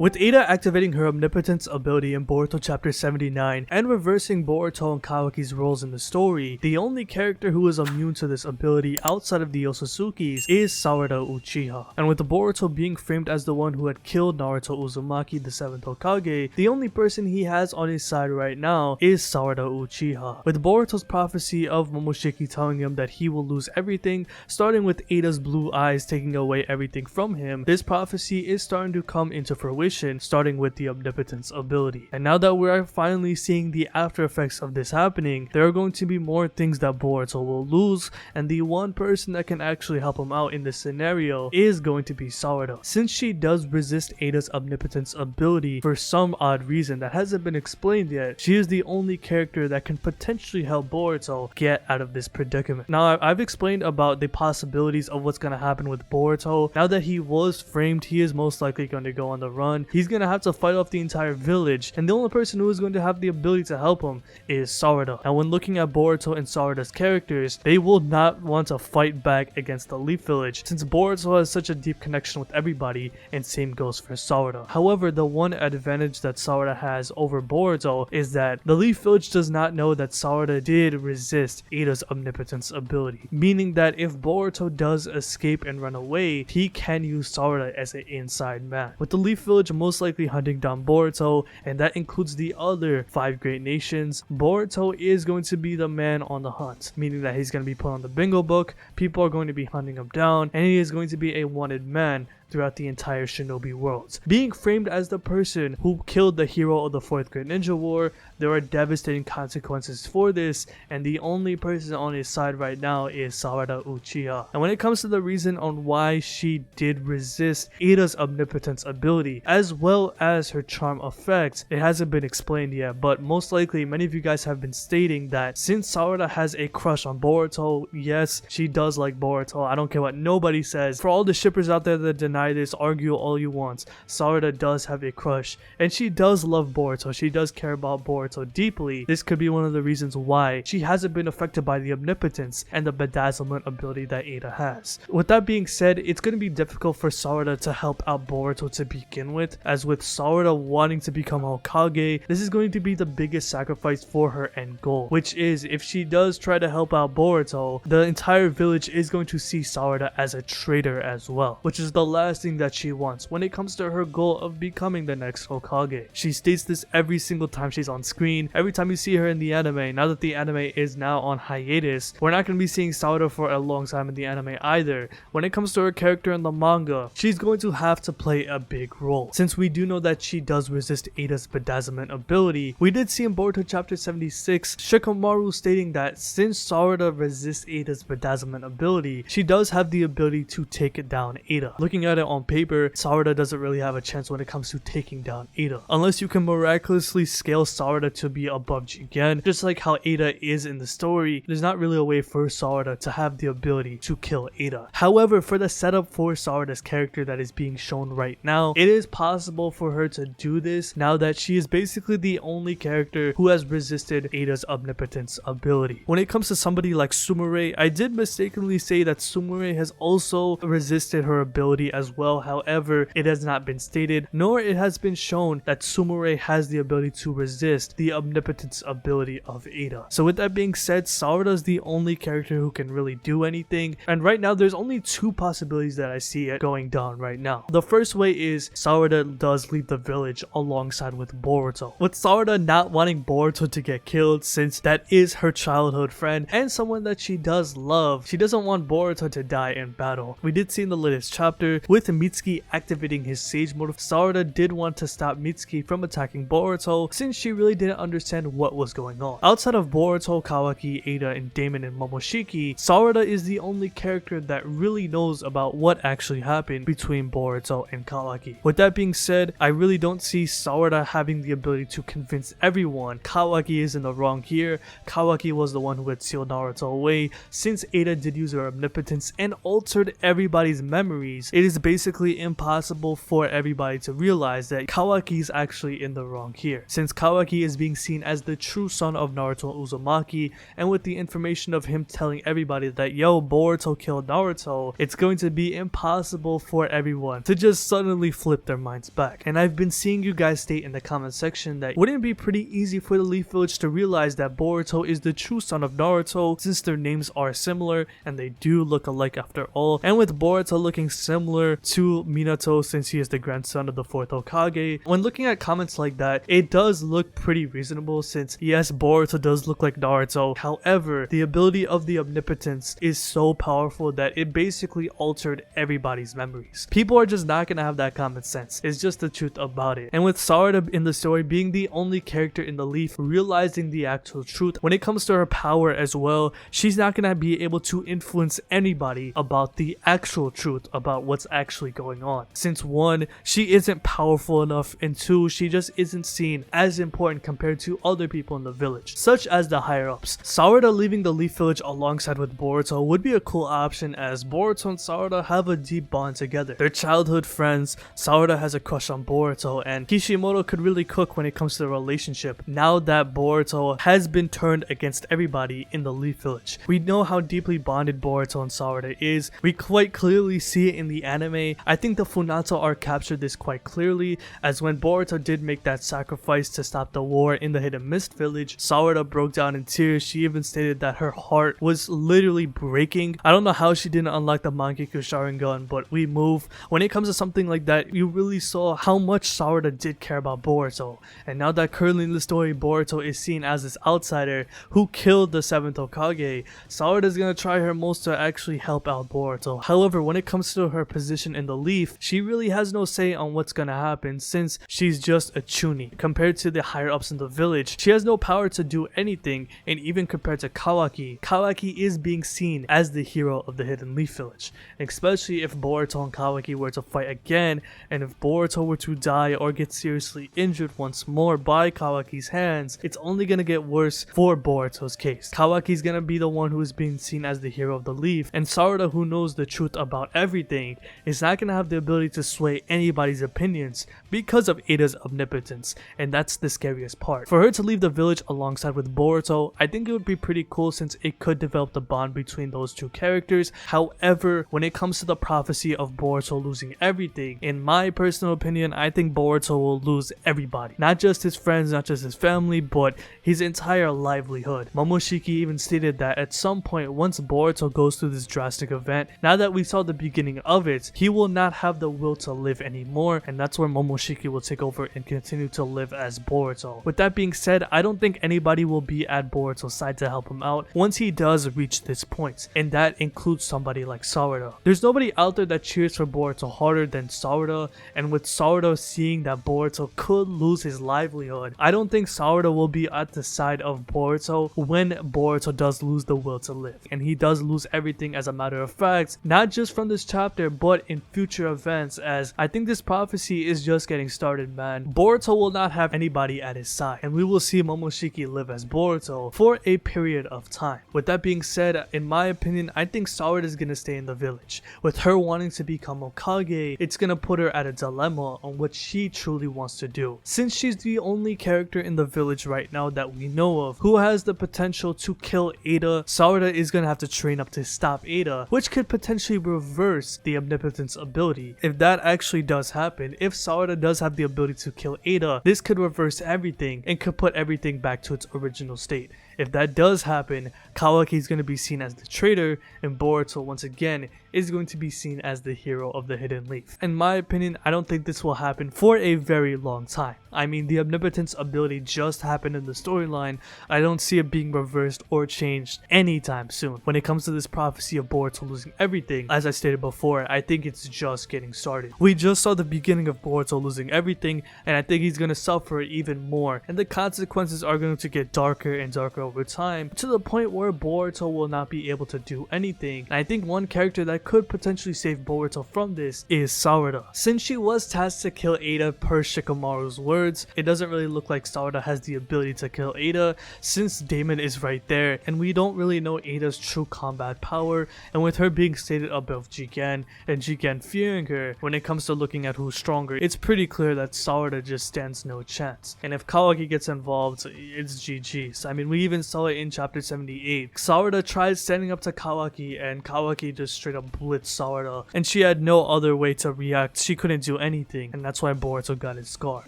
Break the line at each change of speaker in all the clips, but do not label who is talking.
With Ada activating her Omnipotence ability in Boruto Chapter 79 and reversing Boruto and Kawaki's roles in the story, the only character who is immune to this ability outside of the Osasukis is Sarada Uchiha. And with the Boruto being framed as the one who had killed Naruto Uzumaki, the 7th Hokage, the only person he has on his side right now is Sarada Uchiha. With Boruto's prophecy of Momoshiki telling him that he will lose everything, starting with Ada's blue eyes taking away everything from him, this prophecy is starting to come into fruition, starting with the Omnipotence ability. And now that we are finally seeing the after effects of this happening, there are going to be more things that Boruto will lose, and the one person that can actually help him out in this scenario is going to be Sarada. Since she does resist Ada's Omnipotence ability for some odd reason that hasn't been explained yet, she is the only character that can potentially help Boruto get out of this predicament. Now, I've explained about the possibilities of what's going to happen with Boruto. Now that he was framed, he is most likely going to go on the run. He's going to have to fight off the entire village, and the only person who is going to have the ability to help him is Sarada. Now, when looking at Boruto and Sarada's characters, they will not want to fight back against the Leaf Village, since Boruto has such a deep connection with everybody, and same goes for Sarada. However, the one advantage that Sarada has over Boruto is that the Leaf Village does not know that Sarada did resist Ada's Omnipotence ability, meaning that if Boruto does escape and run away, he can use Sarada as an inside man. With the Leaf Village most likely hunting down Boruto, and that includes the other 5 great nations, Boruto is going to be the man on the hunt, meaning that he's going to be put on the bingo book, people are going to be hunting him down, and he is going to be a wanted man throughout the entire Shinobi world. Being framed as the person who killed the hero of the 4th Great Ninja War, there are devastating consequences for this, and the only person on his side right now is Sarada Uchiha. And when it comes to the reason on why she did resist Ada's Omnipotence ability, as well as her charm effect, it hasn't been explained yet, but most likely many of you guys have been stating that since Sarada has a crush on Boruto, yes, she does like Boruto, I don't care what nobody says. For all the shippers out there that deny this, argue all you want, Sarada does have a crush, and she does love Boruto, she does care about Boruto deeply. This could be one of the reasons why she hasn't been affected by the Omnipotence and the bedazzlement ability that Ada has. With that being said, it's going to be difficult for Sarada to help out Boruto to begin with, as with Sarada wanting to become Hokage, this is going to be the biggest sacrifice for her end goal, which is if she does try to help out Boruto, the entire village is going to see Sarada as a traitor as well, which is the last thing that she wants when it comes to her goal of becoming the next Hokage. She states this every single time she's on screen, every time you see her in the anime. Now that the anime is now on hiatus, we're not going to be seeing Sarada for a long time in the anime either. When it comes to her character in the manga, she's going to have to play a big role. Since we do know that she does resist Ada's bedazzlement ability, we did see in Boruto Chapter 76, Shikamaru stating that since Sarada resists Ada's bedazzlement ability, she does have the ability to take down Ada. Looking at it on paper, Sarada doesn't really have a chance when it comes to taking down Ada, unless you can miraculously scale Sarada to be above Jigen, just like how Ada is in the story. There's not really a way for Sarada to have the ability to kill Ada. However, for the setup for Sarada's character that is being shown right now, it is possible for her to do this now that she is basically the only character who has resisted Ada's Omnipotence ability. When it comes to somebody like Sumire, I did mistakenly say that Sumire has also resisted her ability as well. However, it has not been stated, nor it has been shown that Sumire has the ability to resist the Omnipotence ability of Ada. So with that being said, Sarada is the only character who can really do anything, and right now there's only 2 possibilities that I see it going down right now. The first way is Sarada does leave the village alongside with Boruto. With Sarada not wanting Boruto to get killed, since that is her childhood friend and someone that she does love, she doesn't want Boruto to die in battle. We did see in the latest chapter, with Mitsuki activating his Sage mode, Sarada did want to stop Mitsuki from attacking Boruto, since she really didn't understand what was going on. Outside of Boruto, Kawaki, Ada, and Damon and Momoshiki, Sarada is the only character that really knows about what actually happened between Boruto and Kawaki. With that being said, I really don't see Sarada having the ability to convince everyone Kawaki is in the wrong here. Kawaki was the one who had sealed Naruto away. Since Ada did use her Omnipotence and altered everybody's memories, it is basically impossible for everybody to realize that Kawaki is actually in the wrong here, since Kawaki is being seen as the true son of Naruto Uzumaki, and with the information of him telling everybody that yo, Boruto killed Naruto, it's going to be impossible for everyone to just suddenly flip their minds back. And I've been seeing you guys state in the comment section that wouldn't it be pretty easy for the Leaf Village to realize that Boruto is the true son of Naruto, since their names are similar and they do look alike after all, and with Boruto looking similar to Minato since he is the grandson of the 4th Hokage. When looking at comments like that, it does look pretty reasonable, since yes, Boruto does look like Naruto. However, the ability of the Omnipotence is so powerful that it basically altered everybody's memories. People are just not gonna have that common sense. It's just the truth about it. And with Sarada in the story being the only character in the Leaf realizing the actual truth when it comes to her power as well, she's not gonna be able to influence anybody about the actual truth about what's actually going on, since 1, she isn't powerful enough, and 2, she just isn't seen as important compared to other people in the village, such as the higher ups. Sarada leaving the Leaf Village alongside with Boruto would be a cool option, as Boruto and Sarada have a deep bond together. They're childhood friends. Sarada has a crush on Boruto, and Kishimoto could really cook when it comes to the relationship now that Boruto has been turned against everybody in the Leaf Village. We know how deeply bonded Boruto and Sarada is. We quite clearly see it in the anime. I think the Funato arc captured this quite clearly, as when Boruto did make that sacrifice to stop the war in the Hidden Mist Village, Sarada broke down in tears. She even stated that her heart was literally breaking. I don't know how she didn't unlock the Mangekyou Sharingan, but we move. When it comes to something like that, you really saw how much Sarada did care about Boruto. And now that currently in the story Boruto is seen as this outsider who killed the 7th Hokage, Sarada is gonna try her most to actually help out Boruto. However, when it comes to her position in the Leaf, she really has no say on what's gonna happen, since she's just a chunin. Compared to the higher ups in the village, she has no power to do anything, and even compared to Kawaki, Kawaki is being seen as the hero of the Hidden Leaf Village, especially if Boruto and Kawaki were to fight again, and if Boruto were to die or get seriously injured once more by Kawaki's hands, it's only gonna get worse for Boruto's case. Kawaki's gonna be the one who is being seen as the hero of the Leaf, and Sarada, who knows the truth about everything, is not gonna have the ability to sway anybody's opinions because of Ada's omnipotence, and that's the scariest part. For her to leave the village alongside with Boruto, I think it would be pretty cool, since it could develop the bond between those two characters. However, when it comes to the prophecy of Boruto losing everything, in my personal opinion, I think Boruto will lose everybody. Not just his friends, not just his family, but his entire livelihood. Momoshiki even stated that at some point, once Boruto goes through this drastic event, now that we saw the beginning of it, he will not have the will to live anymore, and that's where Momoshiki will take over and continue to live as Boruto. With that being said, I don't think anybody will be at Boruto's side to help him out once he does reach this point, and that includes somebody like Sarada. There's nobody out there that cheers for Boruto harder than Sarada, and with Sarada seeing that Boruto could lose his livelihood, I don't think Sarada will be at the side of Boruto when Boruto does lose the will to live, and he does lose everything as a matter of fact, not just from this chapter but in future events, as I think this prophecy is just getting started, man. Boruto will not have anybody at his side, and we will see Momoshiki live as Boruto for a period of time. With that being said, in my opinion, I think Sarada is gonna stay in the village. With her wanting to become Hokage, it's gonna put her at a dilemma on what she truly wants to do. Since she's the only character in the village right now that we know of who has the potential to kill Ada, Sarada is gonna have to train up to stop Ada, which could potentially reverse the Omnipotence ability. If that actually does happen, if Sarada does have the ability to kill Ada, this could reverse everything and could put everything back to its original state. If that does happen, Kawaki is going to be seen as the traitor, and Boruto once again is going to be seen as the hero of the Hidden Leaf. In my opinion, I don't think this will happen for a very long time. I mean, the Omnipotence ability just happened in the storyline. I don't see it being reversed or changed anytime soon. When it comes to this prophecy of Boruto losing everything, as I stated before, I think it's just getting started. We just saw the beginning of Boruto losing everything, and I think he's going to suffer even more, and the consequences are going to get darker and darker over time, to the point where Boruto will not be able to do anything. And I think one character that that could potentially save Boruto from this is Sarada. Since she was tasked to kill Ada per Shikamaru's words, it doesn't really look like Sarada has the ability to kill Ada since Damon is right there and we don't really know Ada's true combat power, and with her being stated above Jigen and Jigen fearing her, when it comes to looking at who's stronger, it's pretty clear that Sarada just stands no chance. And if Kawaki gets involved, it's GG's. I mean, we even saw it in chapter 78. Sarada tried standing up to Kawaki and Kawaki just straight up blitzed Sarada, and she had no other way to react. She couldn't do anything, and that's why Boruto got his scar.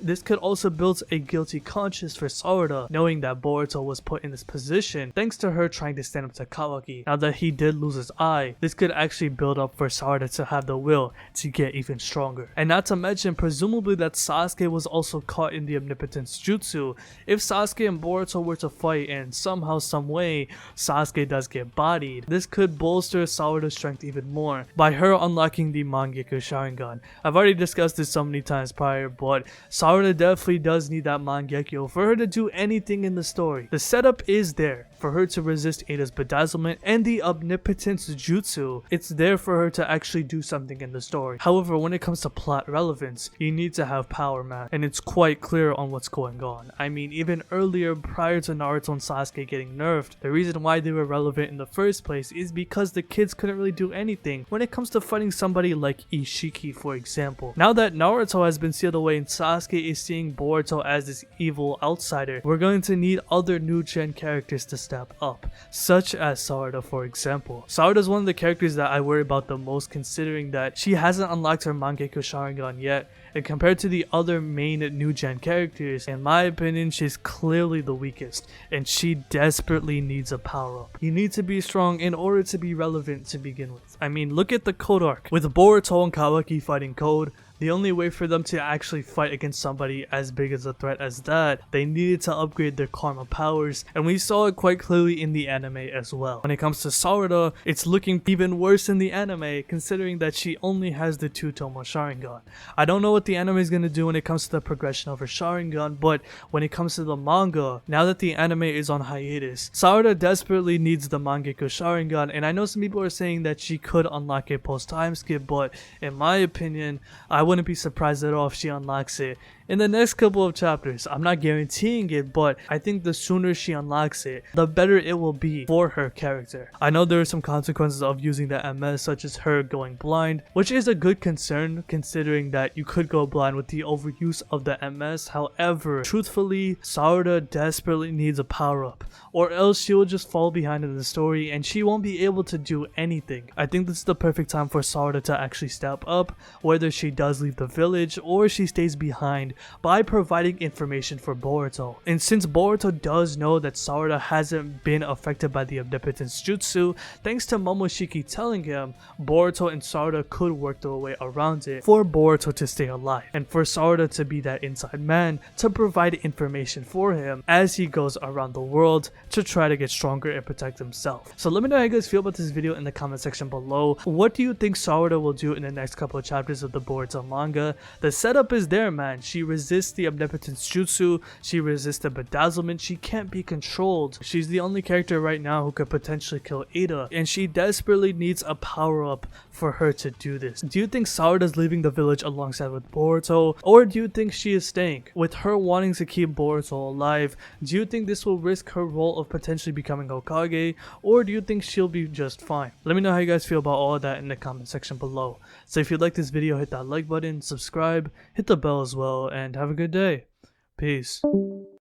This could also build a guilty conscience for Sarada, knowing that Boruto was put in this position thanks to her trying to stand up to Kawaki. Now that he did lose his eye, this could actually build up for Sarada to have the will to get even stronger. And not to mention, presumably that Sasuke was also caught in the Omnipotence jutsu. If Sasuke and Boruto were to fight and somehow, some way, Sasuke does get bodied, this could bolster Sarada's strength even more by her unlocking the Mangekyo Sharingan. I've already discussed this so many times prior, but Sarada definitely does need that Mangekyo for her to do anything in the story. The setup is there for her to resist Ada's bedazzlement and the Omnipotence jutsu. It's there for her to actually do something in the story. However, when it comes to plot relevance, you need to have power, man, and it's quite clear on what's going on. I mean, even earlier, prior to Naruto and Sasuke getting nerfed, the reason why they were relevant in the first place is because the kids couldn't really do anything when it comes to fighting somebody like Ishiki, for example. Now that Naruto has been sealed away and Sasuke is seeing Boruto as this evil outsider, we're going to need other new gen characters to step up, such as Sarada, for example. Sarada is one of the characters that I worry about the most, considering that she hasn't unlocked her Mangekyo Sharingan yet, and compared to the other main new gen characters, in my opinion, she's clearly the weakest, and she desperately needs a power up. You need to be strong in order to be relevant to begin with. I mean, look at the Code arc. With Boruto and Kawaki fighting Code, the only way for them to actually fight against somebody as big as a threat as that, they needed to upgrade their karma powers, and we saw it quite clearly in the anime as well. When it comes to Sarada, it's looking even worse in the anime, considering that she only has the 2-Tomo Sharingan. I don't know what the anime is going to do when it comes to the progression of her Sharingan, but when it comes to the manga, now that the anime is on hiatus, Sarada desperately needs the Mangekyo Sharingan, and I know some people are saying that she could unlock it post time skip, but in my opinion, I wouldn't be surprised at all if she unlocks it in the next couple of chapters. I'm not guaranteeing it, but I think the sooner she unlocks it, the better it will be for her character. I know there are some consequences of using the MS, such as her going blind, which is a good concern considering that you could go blind with the overuse of the MS. However, truthfully, Sarada desperately needs a power up, or else she will just fall behind in the story and she won't be able to do anything. I think this is the perfect time for Sarada to actually step up, whether she does leave the village or she stays behind, by providing information for Boruto. And since Boruto does know that Sarada hasn't been affected by the Omnipotence jutsu, thanks to Momoshiki telling him, Boruto and Sarada could work their way around it for Boruto to stay alive, and for Sarada to be that inside man to provide information for him as he goes around the world to try to get stronger and protect himself. So let me know how you guys feel about this video in the comment section below. What do you think Sarada will do in the next couple of chapters of the Boruto manga? The setup is there, man. She resists the Omnipotence jutsu, she resists the bedazzlement, she can't be controlled. She's the only character right now who could potentially kill Ada, and she desperately needs a power up for her to do this. Do you think Sarada's leaving the village alongside with Boruto, or do you think she is staying? With her wanting to keep Boruto alive, do you think this will risk her role of potentially becoming Hokage, or do you think she'll be just fine? Let me know how you guys feel about all of that in the comment section below. So if you like this video, hit that like button, subscribe, hit the bell as well, and have a good day. Peace.